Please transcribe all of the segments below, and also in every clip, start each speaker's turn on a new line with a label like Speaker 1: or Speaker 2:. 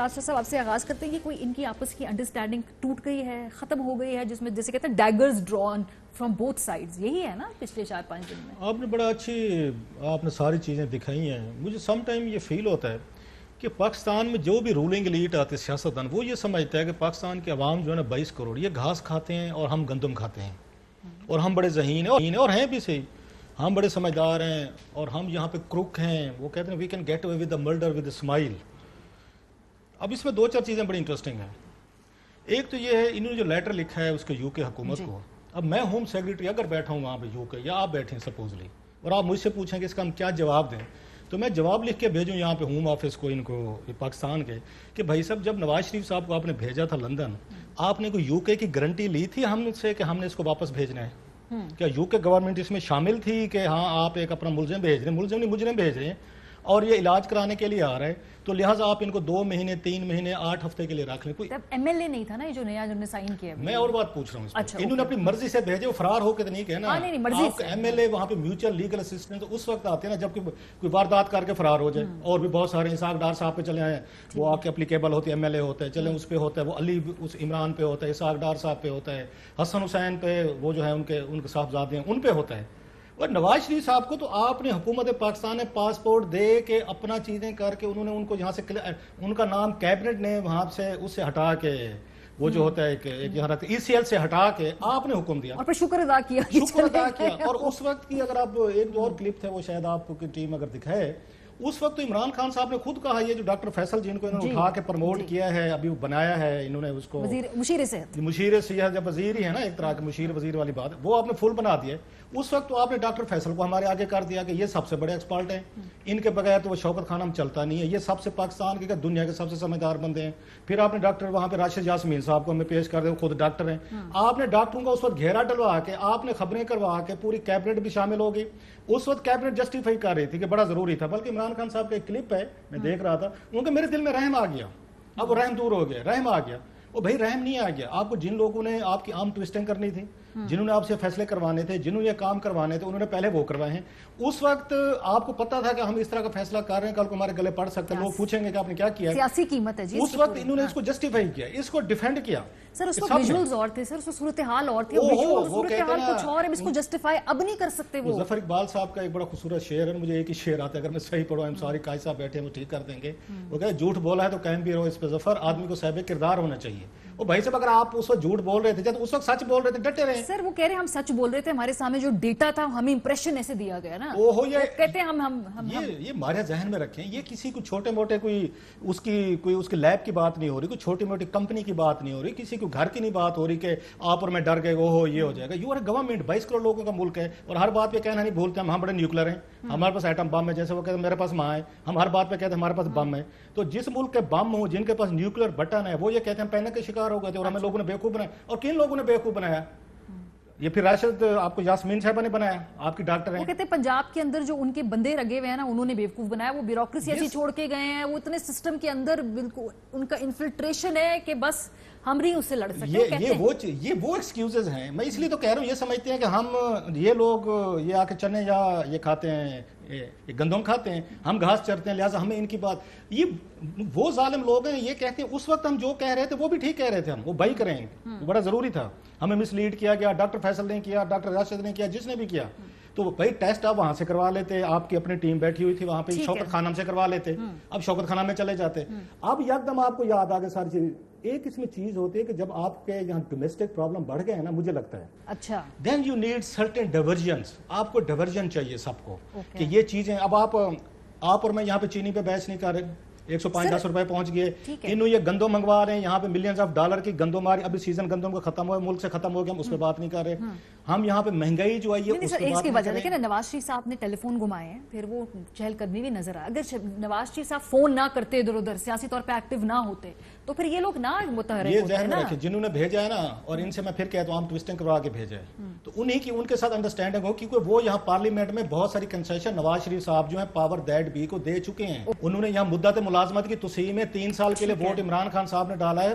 Speaker 1: بادشاہ صاحب آپ سے آغاز کرتے ہیں کہ کوئی ان کی آپس کی انڈرسٹینڈنگ ٹوٹ گئی ہے, ختم ہو گئی ہے, جس میں جیسے کہتے ہیں ڈیگرز ڈرون فرام بوتھ سائڈز, یہی ہے نا پچھلے 4-5 دن میں؟
Speaker 2: آپ نے بڑا اچھی آپ نے ساری چیزیں دکھائی ہیں. مجھے سم ٹائم یہ فیل ہوتا ہے کہ پاکستان میں جو بھی رولنگ ایلیٹ آتے سیاستدان وہ یہ سمجھتا ہے کہ پاکستان کے عوام جو ہے نا 22 کروڑ یہ گھاس کھاتے ہیں اور ہم گندم کھاتے ہیں, اور ہم بڑے ذہین ہیں اور ہیں بھی صحیح, ہم بڑے سمجھدار ہیں اور ہم یہاں پہ کروک ہیں. وہ کہتے ہیں we can get away with the murder with a smile. اب اس میں 2-4 چیزیں بڑی انٹرسٹنگ ہیں. ایک تو یہ ہے انہوں نے جو لیٹر لکھا ہے اس کے یو کے حکومت کو. اب میں ہوم سیکریٹری اگر بیٹھا ہوں وہاں پہ یو کے, یا آپ بیٹھے ہیں سپوزلی, اور آپ مجھ سے پوچھیں کہ اس کا ہم کیا جواب دیں, تو میں جواب لکھ کے بھیجوں یہاں پہ ہوم آفس کو ان کو پاکستان کے کہ بھائی صاحب جب نواز شریف صاحب کو آپ نے بھیجا تھا لندن, آپ نے کوئی یو کے کی گارنٹی لی تھی ہم سے کہ ہم نے اس کو واپس بھیجنا ہے؟ کیا یو کے گورنمنٹ اس میں شامل تھی کہ ہاں آپ ایک اپنا ملزم بھیج رہے ہیں, ملزم نہیں مجرم بھیج رہے ہیں, اور یہ علاج کرانے کے لیے آ رہا ہے, تو لہٰذا آپ ان کو 2 مہینے 3 مہینے 8 ہفتے کے لیے رکھ لیں. کوئی
Speaker 1: ایم ایل اے نہیں تھا نا یہ جو نیا جنہوں نے سائن کیا؟
Speaker 2: میں اور بات پوچھ رہا ہوں, انہوں نے اپنی مرضی سے بھیجے, وہ فرار ہو کے تو نہیں کہنا. آپ ایم ایل اے وہاں پہ میوچل لیگل اسسٹنٹ اس وقت آتے ہیں نا جب کوئی واردات کر کے فرار ہو جائے. اور بھی بہت سارے اسحاق ڈار صاحب پہ چلے آئے, وہ آ کے اپلیکیبل ہوتے ہیں, ایم ایل اے ہوتے ہیں, چلیں اس پہ ہوتا ہے, وہ علی اس عمران پہ ہوتا ہے, اسحاق ڈار صاحب پہ ہوتا ہے, حسن حسین پہ وہ جو ہے ان کے صاحبزادے ہیں ان پہ ہوتا ہے. اور نواز شریف صاحب کو تو آپ نے حکومت پاکستان نے پاسپورٹ دے کے اپنا چیزیں کر کے انہوں نے ان کو یہاں سے ان کا نام کیبنٹ نے وہاں سے اس سے ہٹا کے وہ جو ہوتا ہے کہ یہاں رکھتے ای سی ایل سے ہٹا کے آپ نے حکم دیا,
Speaker 1: اور پھر شکر ادا کیا.
Speaker 2: اور اس وقت کی اگر آپ ایک دو اور کلپ تھے وہ شاید آپ کی ٹیم اگر دکھائے, اس وقت تو عمران خان صاحب نے خود کہا یہ جو ڈاکٹر فیصل جن کو انہوں نے اٹھا کے پروموٹ کیا ہے, ابھی وہ بنایا ہے انہوں نے اس کو
Speaker 1: مشیر صحت,
Speaker 2: مشیر صحت جب وزیر ہی ہے نا ایک طرح کے مشیر وزیر والی بات, وہ آپ نے فل بنا دیا. اس وقت تو آپ نے ڈاکٹر فیصل کو ہمارے آگے کر دیا کہ یہ سب سے بڑے ایکسپرٹ ہیں, ان کے بغیر تو وہ شوکت خانم چلتا نہیں ہے, یہ سب سے پاکستان کے دنیا کے سب سے سمجھدار بندے ہیں. پھر آپ نے ڈاکٹر وہاں پہ راشد یاسمین صاحب کو ہمیں پیش کر دیا, وہ خود ڈاکٹر ہیں. آپ نے ڈاکٹروں کا اس وقت گھیرا ڈلوا کے آپ نے خبریں کروا کے پوری کیبنٹ بھی شامل ہو گئی. اس وقت کیبنٹ جسٹیفائی کر رہی تھی کہ بڑا ضروری تھا. بلکہ عمران خان صاحب کا ایک کلپ ہے میں دیکھ رہا تھا, ان میرے دل میں رحم آ گیا. اب وہ رحم دور ہو گیا, رحم آ گیا. وہ بھائی رحم نہیں آ گیا, آپ کو جن لوگوں نے آپ کی عام ٹوسٹنگ کرنی تھی, جنہوں نے آپ سے فیصلے کروانے تھے, جنہوں نے یہ کام کروانے تھے, انہوں نے پہلے وہ کروائے ہیں. اس وقت آپ کو پتا تھا کہ ہم اس طرح کا فیصلہ کر رہے ہیں, کل کو ہمارے گلے پڑ سکتے ہیں, لوگ پوچھیں گے کہ آپ نے کیا کیا,
Speaker 1: سیاسی قیمت ہے جی.
Speaker 2: اس وقت انہوں نے اس کو جسٹیفائی کیا, اس کو ڈیفینڈ کیا.
Speaker 1: سر اس وقت ویژولز اور تھے, سر اس وقت صورتحال اور تھی, صورتحال کچھ اور ہے, اس کو جسٹیفائی اب نہیں کر سکتے. وہ
Speaker 2: ظفر اقبال صاحب کا ایک بڑا خوبصورت شعر ہے, مجھے ایک ہی شعر آتا ہے, اگر میں صحیح پڑھوں, ہم ساری قائد صاحب بیٹھے ہیں وہ ٹھیک کر دیں گے. وہ کہتے ہیں جھوٹ بولا ہے تو قائم بھی رہو اس پہ ظفر, آدمی کو صاحب کردار ہونا چاہیے. وہ بھائی صاحب اگر آپ اس وقت جھوٹ بول رہے تھے جب اس وقت سچ بول رہے تھے ڈٹے رہے.
Speaker 1: سر وہ کہہ رہے ہیں ہم سچ بول رہے تھے, ہمارے سامنے جو ڈیٹا تھا ہمیں امپریشن ایسے دیا گیا نا, کہتے ہیں ہم
Speaker 2: یہ ہمارے ذہن میں رکھیں, یہ کسی کو چھوٹے موٹے کوئی اس کی لیب کی بات نہیں ہو رہی, کوئی چھوٹی موٹی کمپنی کی بات نہیں ہو رہی, کسی کو گھر کی نہیں بات ہو رہی کہ آپ اور میں ڈر گئے وہ ہو یہ ہو جائے گا. یو آر گورنمنٹ, 22 کروڑ لوگوں کا ملک ہے, اور ہر بات پہ کہنا نہیں بھولتے ہم بڑے نیوکلر ہیں, ہمارے پاس ایٹم بم ہے, جیسے وہ کہتے ہیں میرے پاس ماں ہے, ہم ہر بات پہ کہتے ہیں ہمارے پاس بم ہے. تو جس ملک کے بم ہو, جن کے پاس نیوکلر بٹن ہے, وہ یہ کہتے ہیں پینک کے شکار ہو گئے تھے اور ہمیں لوگوں نے بیوقوف بنایا. اور کن لوگوں نے بیوقوف بنایا؟ یہ پھر راشد آپ کو یاسمین صاحبہ نے بنایا, آپ کی ڈاکٹر ہیں.
Speaker 1: وہ کہتے ہیں پنجاب کے اندر جو ان کے بندے رگے ہوئے ہیں نا, انہوں نے بیوقوف بنایا, وہ بیوروکریسی ایسی چھوڑ کے گئے ہیں, وہ اتنے سسٹم کے اندر بالکل ان کا انفلٹریشن ہے کہ بس ہم نہیں اس سے لڑ سکتے.
Speaker 2: یہ وہ ایکسکیوزز ہیں. میں اس لیے تو کہہ رہا ہوں, یہ سمجھتے ہیں کہ ہم یہ لوگ یہ آ کے چنے یا یہ کھاتے ہیں, گندم کھاتے ہیں, ہم گھاس چرتے ہیں, لہٰذا ہمیں ان کی بات. یہ وہ ظالم لوگ ہیں, یہ کہتے ہیں اس وقت ہم جو کہہ رہے تھے وہ بھی ٹھیک کہہ رہے تھے, ہم وہ بائی کریں گے, بڑا ضروری تھا. ہمیں مس لیڈ کیا گیا, ڈاکٹر فیصل نے کیا, ڈاکٹر راشد نے کیا, جس نے بھی کیا. تو بھائی ٹیسٹ آپ وہاں سے کروا لیتے, آپ کی اپنی ٹیم بیٹھی ہوئی تھی وہاں پہ, شوکت خانم سے کروا لیتے, اب شوکت خانہ میں چلے جاتے. اب یکدم آپ کو یاد آ گئے ساری چیز. ایک اس میں چیز ہوتی ہے کہ جب آپ کے یہاں ڈومیسٹک پرابلم بڑھ گئے ہیں نا, مجھے لگتا ہے
Speaker 1: اچھا
Speaker 2: دین یو نیڈ سرٹن ڈیورژنس. آپ کو ڈیورژن چاہیے سب کو کہ یہ چیزیں. اب آپ اور میں یہاں پہ چینی پہ بحث نہیں کر رہے, 105-10 روپے پہنچ گئے, انہوں یہ گندم منگوا رہے ہیں یہاں پہ ملینز آف ڈالر کی گندم آ رہی. ابھی سیزن گندم کا ختم ہوا, ملک سے ختم ہو گیا, ہم اس پہ بات نہیں کر رہے. ہم یہاں پہ مہنگائی جو آئی ہے اس
Speaker 1: اس کی وجہ لیکن نواز شریف صاحب نے ٹیلی فون گھمائے ہیں, پھر وہ چہل قدمی بھی نظر آئے. اگر نواز شریف صاحب فون نہ کرتے, ادھر ادھر سیاسی طور پہ ایکٹیو نہ ہوتے, تو پھر یہ لوگ نہ متحرک
Speaker 2: یہ ذہن میں رکھیں جنہوں نے بھیجا ہے نا, اور ان سے میں پھر کہتا ہوں ہم ٹوسٹنگ کروا کے بھیجا ہے, تو انہی کی ان کے ساتھ انڈرسٹینڈنگ ہو, کیونکہ وہ یہاں پارلیمنٹ میں بہت ساری کنسیشن نواز شریف صاحب جو ہیں پاور دیٹ بی کو دے چکے ہیں. انہوں نے یہاں مدت ملازمت کی توسیع میں 3 سال کے لیے ووٹ عمران خان صاحب نے ڈالا ہے,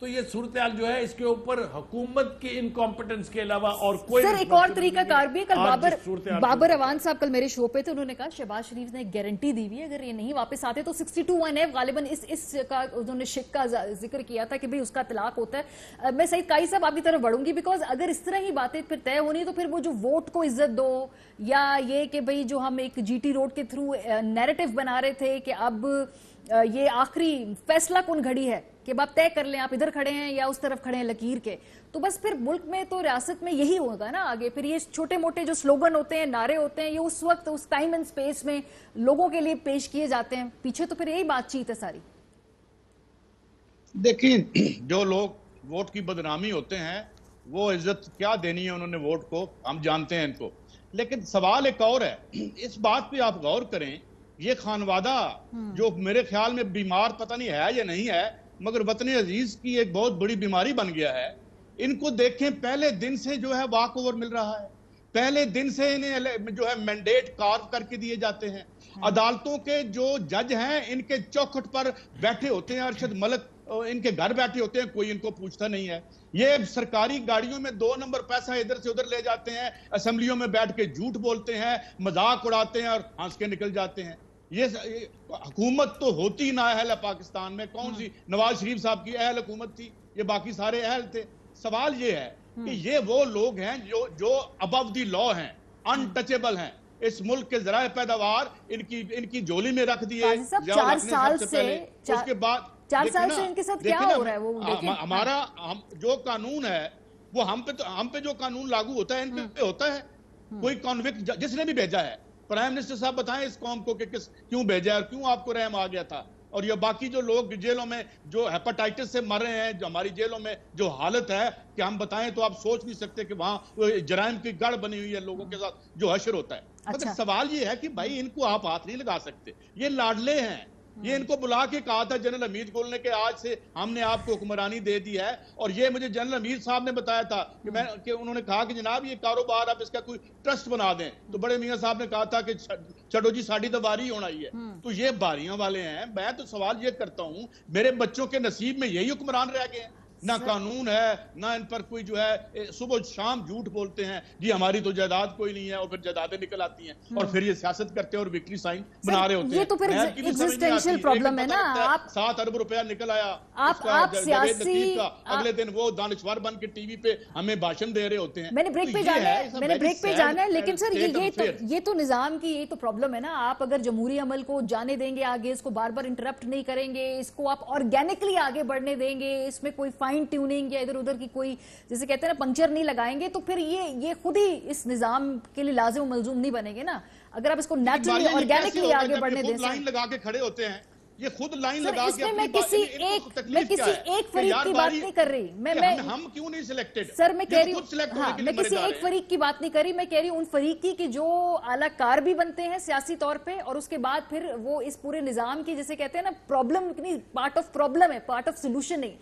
Speaker 3: تو یہ صورتحال جو ہے اس کے اوپر حکومت کی انکمپٹنس کے علاوہ اور کوئی
Speaker 1: سر ایک اور طریقہ کار بھی ہے. کل بابر اوان صاحب کل میرے شو پہ تھے, انہوں نے کہا شہباز شریف نے گارنٹی دی ہوئی ہے اگر یہ نہیں واپس آتے تو 62(1) غالباً اس کا انہوں نے شک کا ذکر کیا تھا کہ بھئی اس کا طلاق ہوتا ہے. میں سعید قائی صاحب آپ کی طرف بڑھوں گی, بیکاز اگر اس طرح ہی باتیں پھر طے ہونی تو پھر وہ جو ووٹ کو عزت دو, یا یہ کہ بھئی جو ہم ایک جی ٹی روڈ کے تھرو نیریٹو بنا رہے تھے کہ اب یہ آخری فیصلہ کن گھڑی ہے کہ آپ طے کر لیں آپ ادھر کھڑے ہیں یا اس طرف کھڑے ہیں لکیر کے, تو بس پھر ملک میں تو ریاست میں یہی ہوگا نا آگے. پھر یہ چھوٹے موٹے جو سلوگن ہوتے ہیں, نعرے ہوتے ہیں, یہ اس وقت اس ٹائم اینڈ سپیس میں لوگوں کے لیے پیش کیے جاتے ہیں, پیچھے تو پھر یہی بات چیت ہے ساری.
Speaker 4: دیکھیں جو لوگ ووٹ کی بدنامی ہوتے ہیں وہ عزت کیا دینی ہے انہوں نے ووٹ کو, ہم جانتے ہیں ان کو. لیکن سوال ایک اور ہے, اس بات پہ آپ غور کریں, یہ خانوادہ جو میرے خیال میں بیمار پتہ نہیں ہے یا نہیں ہے, مگر وطن عزیز کی ایک بہت بڑی بیماری بن گیا ہے. ان کو دیکھیں پہلے دن سے جو ہے واک اوور مل رہا ہے, پہلے دن سے انہیں جو ہے مینڈیٹ کارو کر کے دیے جاتے ہیں. عدالتوں کے جو جج ہیں ان کے چوکھٹ پر بیٹھے ہوتے ہیں, ارشد ملک ان کے گھر بیٹھے ہوتے ہیں, کوئی ان کو پوچھتا نہیں ہے. یہ سرکاری گاڑیوں میں 2 نمبر پیسہ ادھر سے ادھر لے جاتے ہیں, اسمبلیوں میں بیٹھ کے جھوٹ بولتے ہیں, مذاق اڑاتے ہیں اور ہنس کے نکل جاتے ہیں. یہ حکومت تو ہوتی نہ اہل ہے پاکستان میں. کون سی نواز شریف صاحب کی اہل حکومت تھی؟ یہ باقی سارے اہل تھے. سوال یہ ہے کہ یہ وہ لوگ ہیں جو ابو دی لا ہیں, انٹچیبل ہیں. اس ملک کے ذرائع پیداوار ان کی جولی میں رکھ دیے.
Speaker 1: 4 سال سے
Speaker 4: اس کے بعد
Speaker 1: 4 سال سے ان کے ساتھ کیا ہو رہا ہے وہ
Speaker 4: ہمارا جو قانون ہے وہ ہم پہ جو قانون لاگو ہوتا ہے ان پہ ہوتا ہے. کوئی کانوکٹ جس نے بھی بھیجا ہے, پرائم منسٹر صاحب بتائیں اس قوم کو کہ کیوں بھیجا ہے اور کیوں آپ کو رحم آ گیا تھا. اور یہ باقی جو لوگ جیلوں میں جو ہیپاٹائٹس سے مر رہے ہیں, جو ہماری جیلوں میں جو حالت ہے کہ ہم بتائیں تو آپ سوچ نہیں سکتے کہ وہاں جرائم کی گڑھ بنی ہوئی ہے لوگوں کے ساتھ جو حشر ہوتا ہے. مگر سوال یہ ہے کہ بھائی ان کو آپ ہاتھ نہیں لگا سکتے, یہ لاڈلے ہیں. یہ ان کو بلا کے کہا تھا جنرل حمید گل نے کہ آج سے ہم نے آپ کو حکمرانی دے دی ہے, اور یہ مجھے جنرل حمید صاحب نے بتایا تھا کہ انہوں نے کہا کہ جناب یہ کاروبار آپ اس کا کوئی ٹرسٹ بنا دیں. تو بڑے میاں صاحب نے کہا تھا کہ چھڑو جی ساڑی تو باری ہونا ہی ہے. تو یہ باریاں والے ہیں. میں تو سوال یہ کرتا ہوں, میرے بچوں کے نصیب میں یہی حکمران رہ گئے ہیں. نہ قانون ہے, نہ ان پر کوئی جو ہے صبح شام جھوٹ بولتے ہیں جی ہماری تو جائیداد کوئی نہیں ہے, اور پھر جائیدادیں نکل آتی ہیں اور پھر یہ سیاست کرتے ہیں اور وکٹری سائن بنا رہے ہوتے ہیں.
Speaker 1: یہ تو پھر ایگزسٹنشل پرابلم ہے نا. آپ
Speaker 4: 7 ارب روپیہ نکل آیا,
Speaker 1: آپ سیاسی
Speaker 4: اگلے دن وہ دانشور بن کے ٹی وی پہ ہمیں بھاشن دے رہے ہوتے ہیں.
Speaker 1: میں نے بریک پہ جانا ہے, لیکن سر یہ تو نظام کی یہی تو پرابلم ہے نا. آپ اگر جمہوری عمل کو جانے دیں گے آگے, اس کو بار بار انٹرپٹ نہیں کریں گے, اس کو آپ آرگینکلی آگے بڑھنے دیں گے, اس میں کوئی فائن ٹیوننگ یا ادھر ادھر کی کوئی جیسے کہتے ہیں نا پنکچر نہیں لگائیں گے, تو پھر یہ خود ہی اس نظام کے لیے لازم و ملزوم نہیں بنے گے نا. اگر آپ اس کو نیچرلی آرگینکلی آگے بڑھنے دیں.
Speaker 4: لائن لگا کے کھڑے ہوتے ہیں, یہ خود لائن لگا کے
Speaker 1: میں کسی ایک فریق کی بات نہیں کر رہی.
Speaker 4: ہم کیوں نہیں سلیکٹڈ
Speaker 1: سر, میں کہہ رہی ہوں میں کسی ایک فریق کی بات نہیں کر رہی, میں کہہ رہی ہوں ان فریق کی کہ جو اعلیٰ کار بھی بنتے ہیں سیاسی طور پہ, اور اس کے بعد پھر وہ اس پورے نظام کی جیسے کہتے ہیں نا پرابلم, پارٹ آف پرابلم ہے, پارٹ آف سولوشن نہیں.